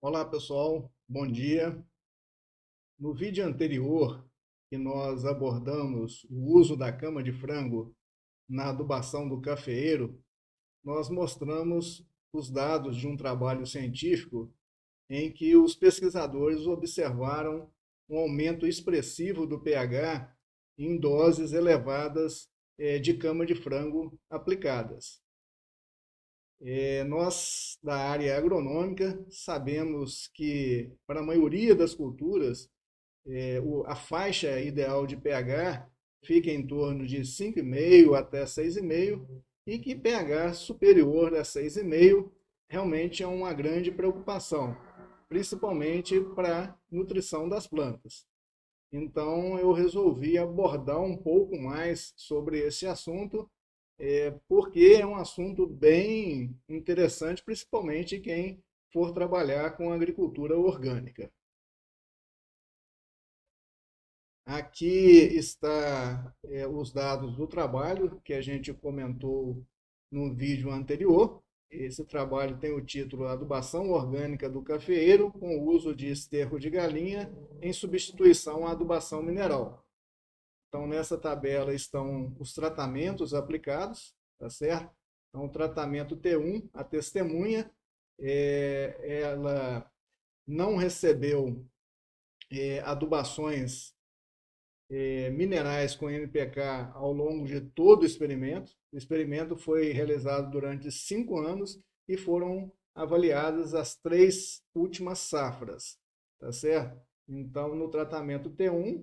Olá pessoal, bom dia. No vídeo anterior, que nós abordamos o uso da cama de frango na adubação do cafeeiro, nós mostramos os dados de um trabalho científico em que os pesquisadores observaram um aumento expressivo do pH em doses elevadas de cama de frango aplicadas. Nós, da área agronômica, sabemos que, para a maioria das culturas, a faixa ideal de pH fica em torno de 5,5 até 6,5 e que pH superior a 6,5 realmente é uma grande preocupação, principalmente para a nutrição das plantas. Então, eu resolvi abordar um pouco mais sobre esse assunto, porque é um assunto bem interessante, principalmente quem for trabalhar com agricultura orgânica. Aqui está os dados do trabalho que a gente comentou no vídeo anterior. Esse trabalho tem o título Adubação Orgânica do Cafeeiro com o uso de esterco de galinha em substituição à adubação mineral. Então, nessa tabela estão os tratamentos aplicados, tá certo? Então, o tratamento T1, a testemunha, ela não recebeu adubações minerais com NPK ao longo de todo o experimento. O experimento foi realizado durante 5 anos e foram avaliadas as 3 últimas safras, tá certo? Então, no tratamento T1,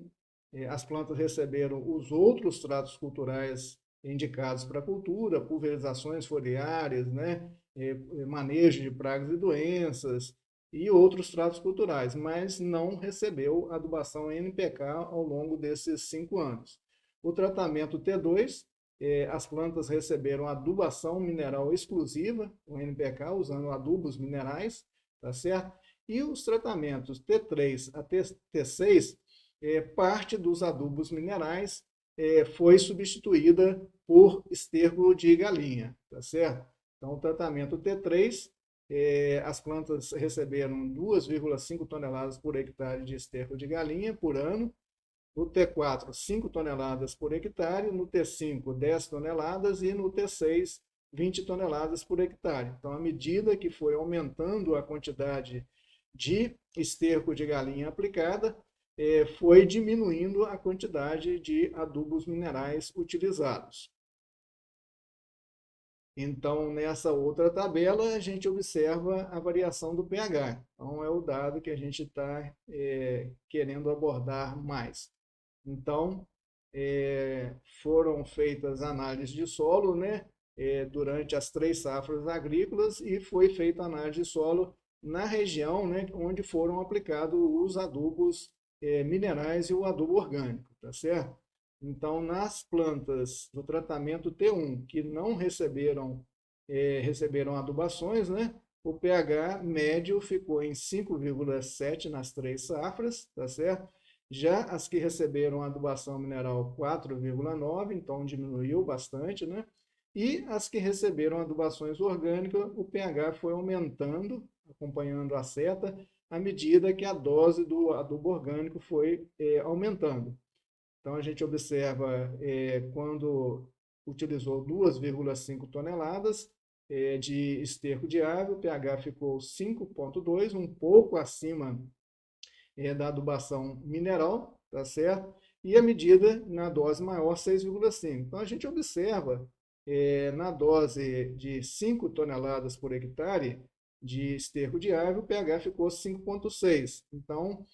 as plantas receberam os outros tratos culturais indicados para a cultura, pulverizações foliares, né? Manejo de pragas e doenças, e outros tratos culturais, mas não recebeu adubação NPK ao longo desses 5 anos. O tratamento T2, as plantas receberam adubação mineral exclusiva, o NPK, usando adubos minerais, tá certo? E os tratamentos T3 a T6, parte dos adubos minerais foi substituída por esterco de galinha, tá certo? Então, o tratamento T3, as plantas receberam 2,5 toneladas por hectare de esterco de galinha por ano. No T4, 5 toneladas por hectare. No T5, 10 toneladas. E no T6, 20 toneladas por hectare. Então, à medida que foi aumentando a quantidade de esterco de galinha aplicada, foi diminuindo a quantidade de adubos minerais utilizados. Então, nessa outra tabela, a gente observa a variação do pH. Então, é o dado que a gente está querendo abordar mais. Então, foram feitas análises de solo, né, durante as 3 safras agrícolas e foi feita análise de solo na região, né, onde foram aplicados os adubos minerais e o adubo orgânico, tá certo? Então, nas plantas do tratamento T1 que não receberam adubações, né, o pH médio ficou em 5,7 nas 3 safras, tá certo? Já as que receberam adubação mineral 4,9, então diminuiu bastante, né? E as que receberam adubações orgânicas, o pH foi aumentando, acompanhando a seta, à medida que a dose do adubo orgânico foi aumentando. Então, a gente observa quando utilizou 2,5 toneladas de esterco de ave, o pH ficou 5,2, um pouco acima da adubação mineral, tá certo? E a medida na dose maior, 6,5. Então, a gente observa na dose de 5 toneladas por hectare de esterco de ave, o pH ficou 5,6. Então,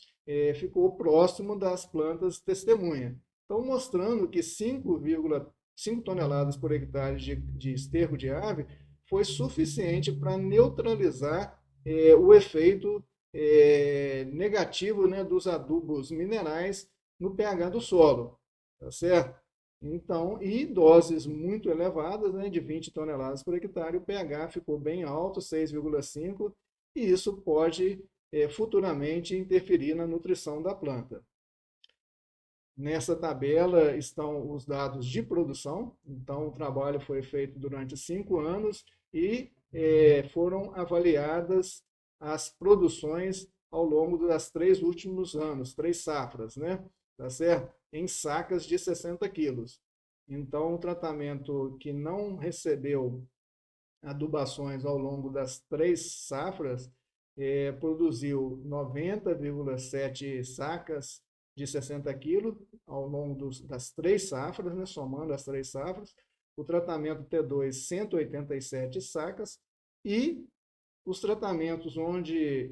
ficou próximo das plantas testemunha. Então, mostrando que 5,5 toneladas por hectare de esterco de ave foi suficiente para neutralizar o efeito negativo, né, dos adubos minerais no pH do solo, tá certo? Então, e doses muito elevadas, né, de 20 toneladas por hectare, o pH ficou bem alto, 6,5, e isso pode futuramente interferir na nutrição da planta. Nessa tabela estão os dados de produção, então o trabalho foi feito durante 5 anos e foram avaliadas as produções ao longo das 3 últimos anos, 3 safras, né? Tá certo? Em sacas de 60 quilos. Então, o tratamento que não recebeu adubações ao longo das 3 safras produziu 90,7 sacas de 60 quilos ao longo das 3 safras, né, somando as 3 safras. O tratamento T2, 187 sacas. E os tratamentos onde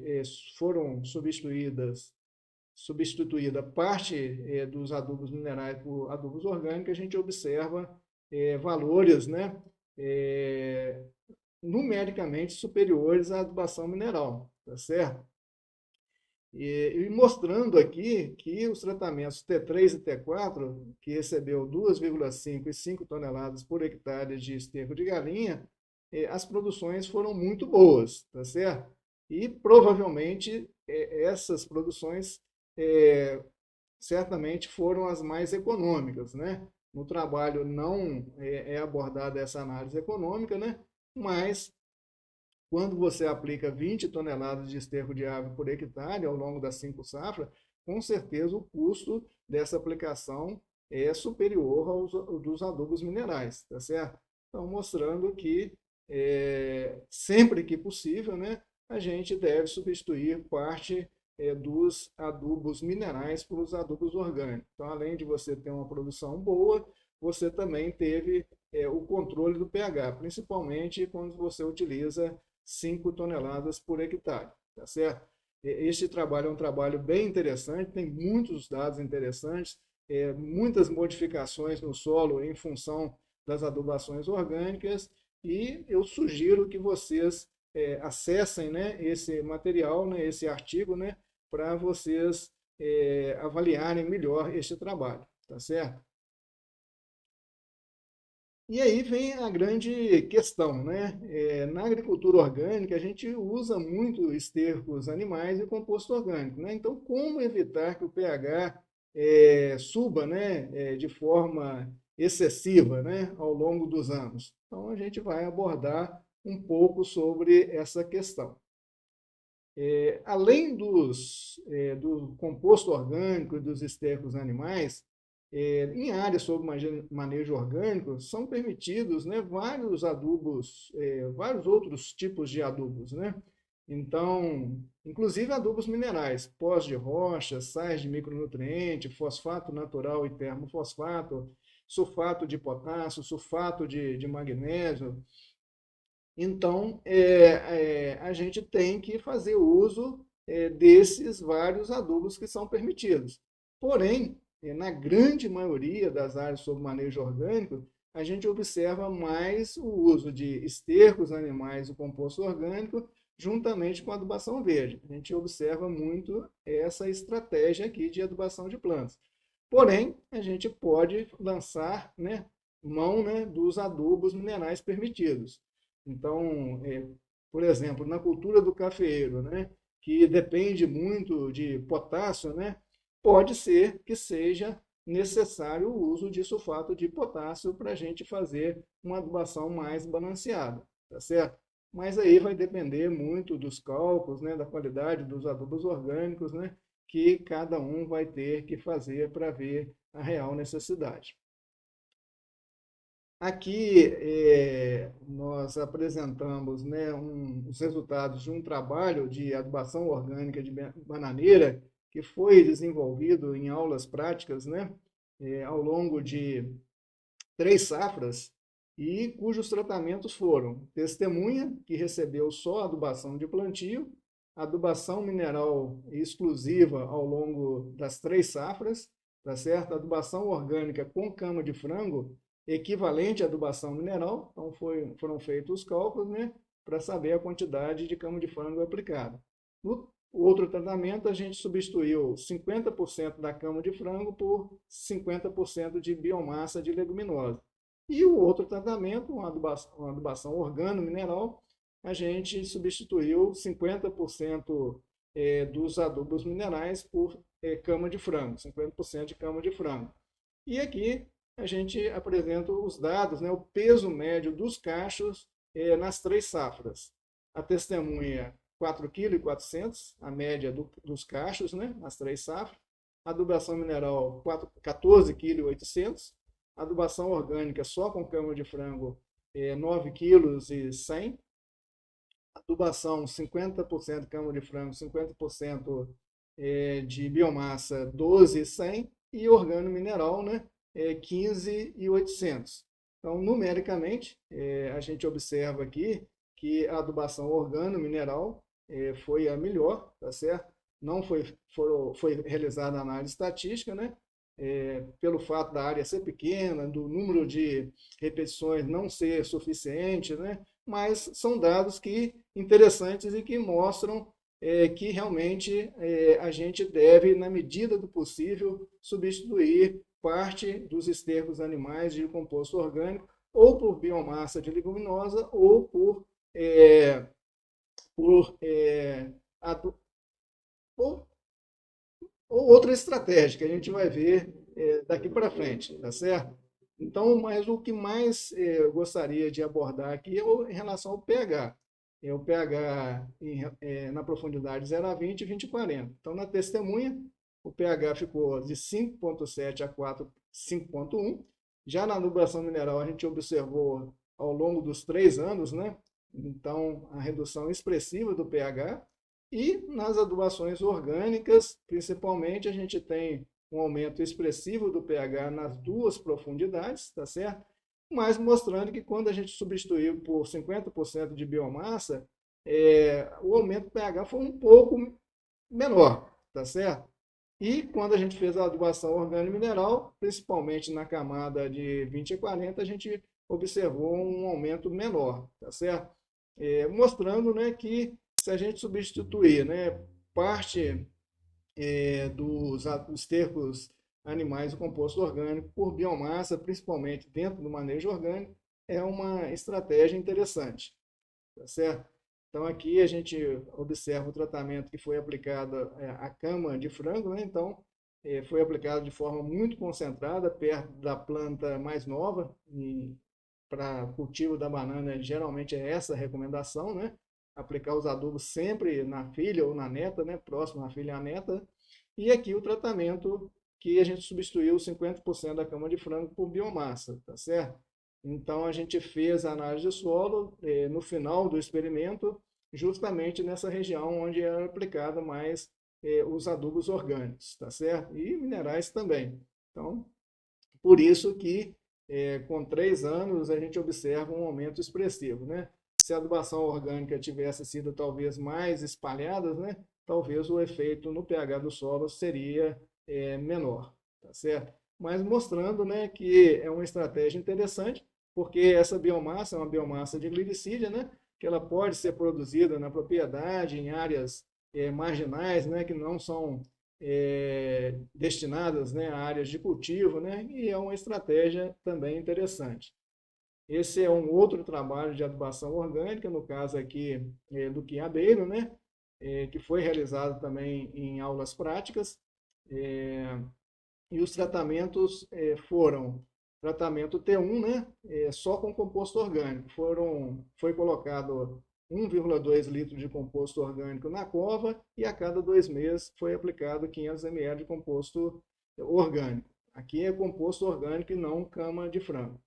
foram substituída parte dos adubos minerais por adubos orgânicos, a gente observa valores, né, numericamente superiores à adubação mineral, tá certo? E mostrando aqui que os tratamentos T3 e T4, que recebeu 2,5 e 5 toneladas por hectare de esterco de galinha, as produções foram muito boas, tá certo? E provavelmente essas produções certamente foram as mais econômicas, né? No trabalho não é abordada essa análise econômica, né? Mas quando você aplica 20 toneladas de esterco de ave por hectare ao longo das 5 safras, com certeza o custo dessa aplicação é superior aos dos adubos minerais, tá certo? Então, mostrando que sempre que possível, né, a gente deve substituir parte dos adubos minerais pelos adubos orgânicos. Então, além de você ter uma produção boa, você também teve o controle do pH, principalmente quando você utiliza 5 toneladas por hectare, tá certo? Este trabalho é um trabalho bem interessante, tem muitos dados interessantes, muitas modificações no solo em função das adubações orgânicas, e eu sugiro que vocês acessem, né, esse material, né, esse artigo, né, para vocês avaliarem melhor este trabalho, tá certo? E aí vem a grande questão, né? Na agricultura orgânica, a gente usa muito estercos animais e composto orgânico, né? Então, como evitar que o pH suba, né, de forma excessiva, né, ao longo dos anos? Então, a gente vai abordar um pouco sobre essa questão. Além do composto orgânico e dos estercos animais, em áreas sob manejo orgânico, são permitidos, né, vários adubos, vários outros tipos de adubos, né? Então, inclusive adubos minerais, pós de rocha, sais de micronutriente, fosfato natural e termofosfato, sulfato de potássio, sulfato de magnésio. Então, a gente tem que fazer uso desses vários adubos que são permitidos. Porém, na grande maioria das áreas sob manejo orgânico, a gente observa mais o uso de estercos animais e composto orgânico juntamente com a adubação verde. A gente observa muito essa estratégia aqui de adubação de plantas. Porém, a gente pode lançar, né, mão, né, dos adubos minerais permitidos. Então, por exemplo, na cultura do cafeeiro, né, que depende muito de potássio, né, pode ser que seja necessário o uso de sulfato de potássio para a gente fazer uma adubação mais balanceada, tá certo? Mas aí vai depender muito dos cálculos, né, da qualidade dos adubos orgânicos, né, que cada um vai ter que fazer para ver a real necessidade. Aqui nós apresentamos, né, os resultados de um trabalho de adubação orgânica de bananeira que foi desenvolvido em aulas práticas, né, ao longo de 3 safras, e cujos tratamentos foram testemunha, que recebeu só adubação de plantio, adubação mineral exclusiva ao longo das 3 safras, tá certo? Adubação orgânica com cama de frango, equivalente à adubação mineral. Então foram feitos os cálculos, né, para saber a quantidade de cama de frango aplicada. No outro tratamento, a gente substituiu 50% da cama de frango por 50% de biomassa de leguminosa. E o outro tratamento, uma adubação organo-mineral, a gente substituiu 50% dos adubos minerais por cama de frango, 50% de cama de frango. E aqui a gente apresenta os dados, né, o peso médio dos cachos nas 3 safras. A testemunha 4,4 kg, a média dos cachos, né, nas 3 safras. Adubação mineral, 14,8 kg. Adubação orgânica só com cama de frango, 9,1 kg. Adubação 50% cama de frango, 50% de biomassa, 12,100. E organo mineral, né, 15,800. Então, numericamente, a gente observa aqui que a adubação organo-mineral foi a melhor, tá certo? Não foi realizada a análise estatística, né? Pelo fato da área ser pequena, do número de repetições não ser suficiente, né? Mas são dados interessantes e que mostram que realmente a gente deve, na medida do possível, substituir parte dos estercos animais de composto orgânico, ou por biomassa de leguminosa, ou por ou outra estratégia que a gente vai ver daqui para frente, tá certo? Então, mas o que mais eu gostaria de abordar aqui é em relação ao pH. É o pH na profundidade 0 a 20 e 20 a 40. Então, na testemunha, o pH ficou de 5,7 a 5,1. Já na adubação mineral, a gente observou ao longo dos 3 anos, né? Então, a redução expressiva do pH. E nas adubações orgânicas, principalmente, a gente tem um aumento expressivo do pH nas 2 profundidades, tá certo? Mas mostrando que quando a gente substituiu por 50% de biomassa, o aumento do pH foi um pouco menor, tá certo? E quando a gente fez a adubação orgânico-mineral, principalmente na camada de 20 a 40, a gente observou um aumento menor, tá certo? Mostrando, né, que se a gente substituir, né, parte dos estercos animais, o composto orgânico, por biomassa, principalmente dentro do manejo orgânico, é uma estratégia interessante, tá certo? Então, aqui a gente observa o tratamento que foi aplicado à cama de frango, né? Então, foi aplicado de forma muito concentrada, perto da planta mais nova, para cultivo da banana, geralmente é essa a recomendação, né? Aplicar os adubos sempre na filha ou na neta, né? Próximo à filha e à neta. E aqui o tratamento que a gente substituiu 50% da cama de frango por biomassa, tá certo? Então a gente fez a análise de solo no final do experimento, justamente nessa região onde era aplicado mais os adubos orgânicos, tá certo? E minerais também. Então, por isso que com 3 anos a gente observa um aumento expressivo, né? Se a adubação orgânica tivesse sido talvez mais espalhada, né? Talvez o efeito no pH do solo seria menor, tá certo? Mas mostrando, né, que é uma estratégia interessante, porque essa biomassa é uma biomassa de glicídia, né? Que ela pode ser produzida na propriedade, em áreas marginais, né? Que não são destinadas, né, a áreas de cultivo, né, e é uma estratégia também interessante. Esse é um outro trabalho de adubação orgânica, no caso aqui do quiabeiro, né, que foi realizado também em aulas práticas, e os tratamentos foram tratamento T1, né, só com composto orgânico. Foi colocado 1,2 litros de composto orgânico na cova e a cada 2 meses foi aplicado 500 ml de composto orgânico. Aqui é composto orgânico e não cama de frango.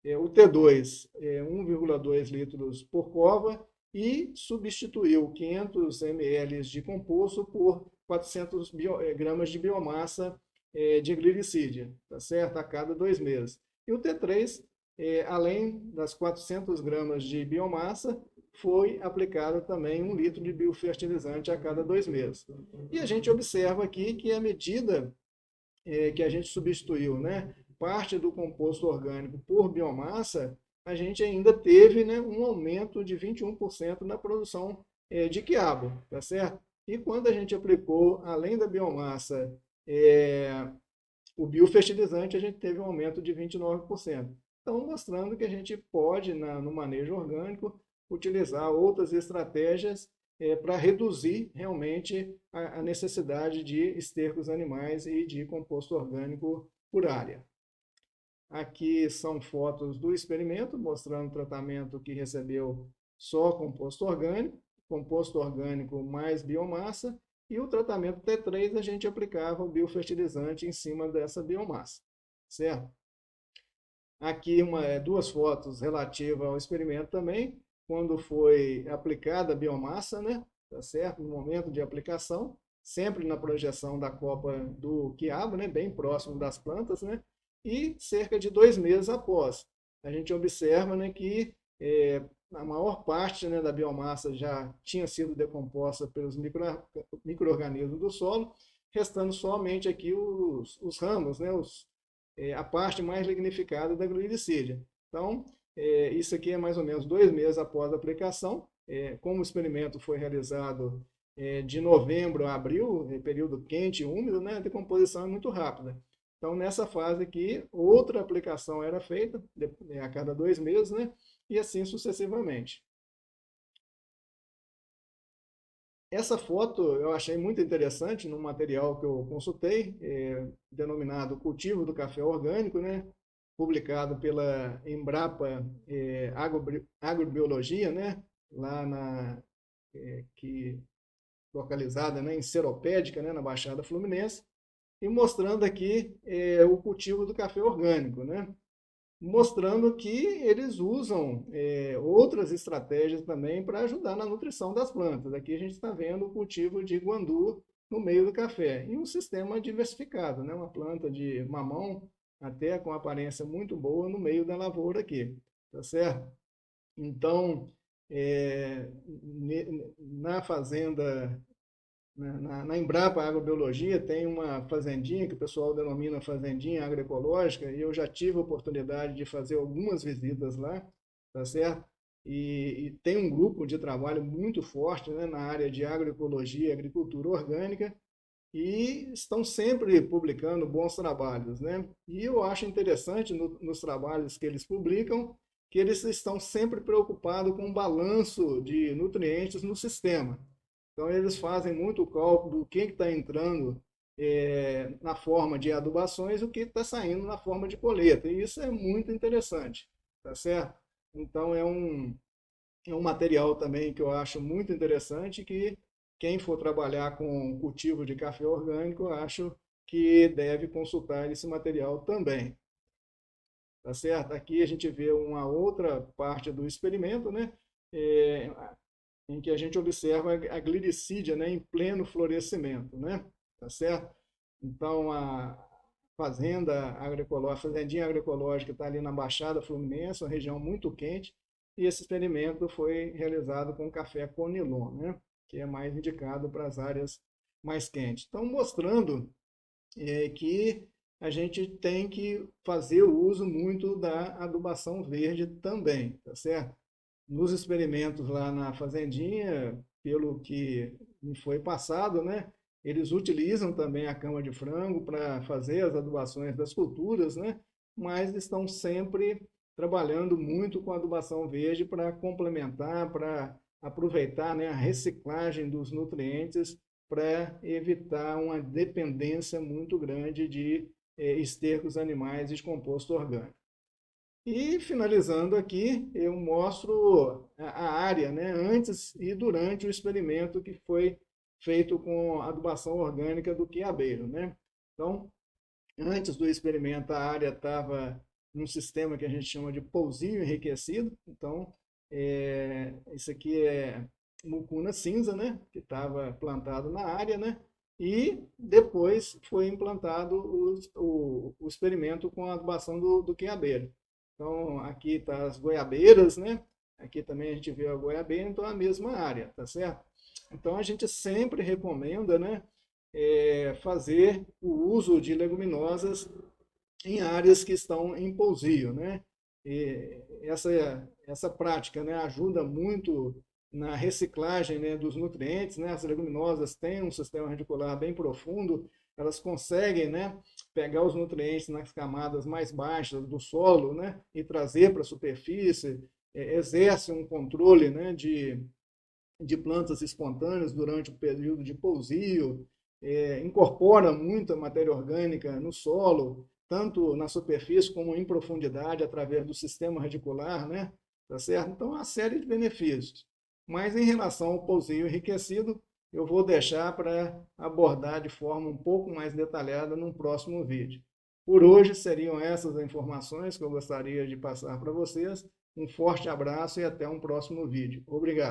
O T2 é 1,2 litros por cova e substituiu 500 ml de composto por 400 gramas de biomassa de glicídia, tá certo? A cada 2 meses. E o T3, além das 400 gramas de biomassa, foi aplicado também 1 litro de biofertilizante a cada 2 meses. E a gente observa aqui que à medida que a gente substituiu, né, parte do composto orgânico por biomassa, a gente ainda teve, né, um aumento de 21% na produção de quiabo, tá certo? E quando a gente aplicou, além da biomassa, o biofertilizante, a gente teve um aumento de 29%. Então, mostrando que a gente pode, no manejo orgânico, utilizar outras estratégias para reduzir realmente a necessidade de estercos animais e de composto orgânico por área. Aqui são fotos do experimento, mostrando o tratamento que recebeu só composto orgânico. composto orgânico mais biomassa, e o tratamento T3 a gente aplicava o biofertilizante em cima dessa biomassa, certo? Aqui duas fotos relativas ao experimento também, quando foi aplicada a biomassa, né? Tá certo? No momento de aplicação, sempre na projeção da copa do quiabo, né? Bem próximo das plantas, né? E cerca de 2 meses após, a gente observa, né, que a maior parte, né, da biomassa já tinha sido decomposta pelos micro-organismos do solo, restando somente aqui os ramos, né, a parte mais lignificada da gluidicídia. Então, isso aqui é mais ou menos 2 meses após a aplicação. Como o experimento foi realizado de novembro a abril, período quente e úmido, né, a decomposição é muito rápida. Então, nessa fase aqui, outra aplicação era feita a cada 2 meses, né, e assim sucessivamente. Essa foto eu achei muito interessante no material que eu consultei, denominado Cultivo do Café Orgânico, né? Publicado pela Embrapa Agrobiologia, né? Lá localizada, né, em Seropédica, né, na Baixada Fluminense, e mostrando aqui o cultivo do café orgânico, né? Mostrando que eles usam outras estratégias também para ajudar na nutrição das plantas. Aqui a gente está vendo o cultivo de guandu no meio do café, e um sistema diversificado, né? Uma planta de mamão, até com aparência muito boa, no meio da lavoura aqui, tá certo? Então, na fazenda, na Embrapa Agrobiologia, tem uma fazendinha que o pessoal denomina fazendinha agroecológica, e eu já tive a oportunidade de fazer algumas visitas lá, tá certo? E tem um grupo de trabalho muito forte, né, na área de agroecologia e agricultura orgânica, e estão sempre publicando bons trabalhos, né? E eu acho interessante nos trabalhos que eles publicam, que eles estão sempre preocupados com o balanço de nutrientes no sistema. Então, eles fazem muito o cálculo do que está entrando na forma de adubações e o que está saindo na forma de colheita. E isso é muito interessante, tá certo? Então, é um material também que eu acho muito interessante, que quem for trabalhar com cultivo de café orgânico, eu acho que deve consultar esse material também. Tá certo? Aqui a gente vê uma outra parte do experimento, né? É, em que a gente observa a glicídia, né, em pleno florescimento, né? Tá certo? Então, a fazendinha agroecológica está ali na Baixada Fluminense, uma região muito quente, e esse experimento foi realizado com café conilon, né, que é mais indicado para as áreas mais quentes. Então, mostrando que a gente tem que fazer o uso muito da adubação verde também, tá certo? Nos experimentos lá na fazendinha, pelo que me foi passado, né, eles utilizam também a cama de frango para fazer as adubações das culturas, né, mas estão sempre trabalhando muito com a adubação verde para complementar, para aproveitar, né, a reciclagem dos nutrientes para evitar uma dependência muito grande de estercos animais e de composto orgânico. E finalizando aqui, eu mostro a área, né, antes e durante o experimento que foi feito com adubação orgânica do quiabeiro, né? Então, antes do experimento, a área estava num sistema que a gente chama de pousinho enriquecido. Então, isso aqui é mucuna cinza, né, que estava plantado na área, né? E depois foi implantado o experimento com a adubação do quiabeiro. Então, aqui está as goiabeiras, né? Aqui também a gente vê a goiabeira, então é a mesma área, tá certo? Então, a gente sempre recomenda, né, fazer o uso de leguminosas em áreas que estão em pousio, né? E essa prática, né, ajuda muito na reciclagem, né, dos nutrientes, né? As leguminosas têm um sistema radicular bem profundo, elas conseguem, né, pegar os nutrientes nas camadas mais baixas do solo, né, e trazer para a superfície, exerce um controle, né, de plantas espontâneas durante o período de pousio, incorpora muita matéria orgânica no solo, tanto na superfície como em profundidade, através do sistema radicular, né? Tá certo? Então, uma série de benefícios. Mas em relação ao pousio enriquecido, eu vou deixar para abordar de forma um pouco mais detalhada num próximo vídeo. Por hoje seriam essas as informações que eu gostaria de passar para vocês. Um forte abraço e até um próximo vídeo. Obrigado.